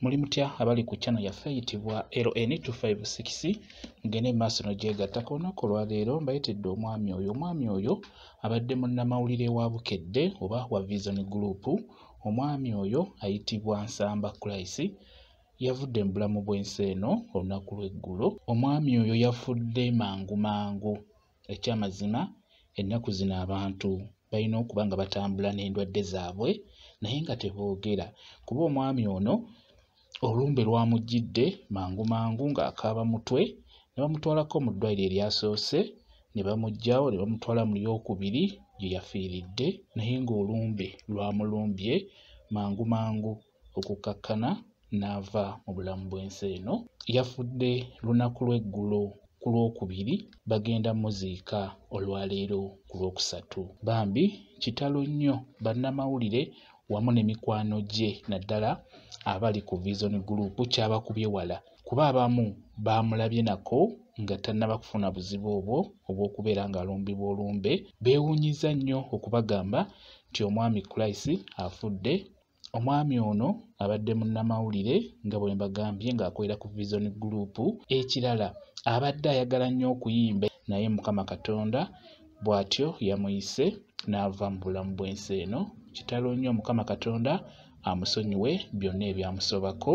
Muli mutya abali ku channel yaffe eyitibwa LN256 mugende maaso n'ogyegattako olunaku olwaleero mbayitidde omwami oyo abadde munnamawulire wa Bukedde oba wa Vision Group. Omwami oyo ayitibwa Nsamba Christ yavudde mu bulamu bw'ensi eno olunaku lw'eggulo. Omwami oyo yafudde mangu ekyamazima ennaku zino abantu balina okuba nga batambula n'endwadde zaabwe naye nga teboogera kuba omwami ono olumbe lwamujjidde mangu ng'akaaba mutwe ne bamutwalako mu ddwaliro eryasoose ne bamuggyawo ne bamutwala mu lyokubiri gye yafiiridde naye ng'olumbe lwamulumbye mangu okukkakkana n'ava mu bulamu bw'ensi eno. Yafudde lunaku lw'eggulo ku lwokubiri bagenda muziika olwaleero ku lwokusatu. Bambi kitalo nnyo bannamawulire wamu ne mikwano gye naddala abali ku Vision Group kyabakubye wala kuba abamu baamulabye nako nga tannaba kufuna buzibu obwo obw'okubeera ng'alumbibwa olumbe. Beewuunyiza nnyo okubagamba nti omwami Christ afudde. Omwami ono abadde munnamawulire nga bwe mbagambye ng'akolera ku Vision Group. Ekirala abadde ayagala nnyo okuyimba naye Mukama Katonda bw'atyo yamuyise n'ava mu bulamu bw'ensi eno. Kitalo nnyo Mukama Katonda amusonyiwe byonna ebyamusobako.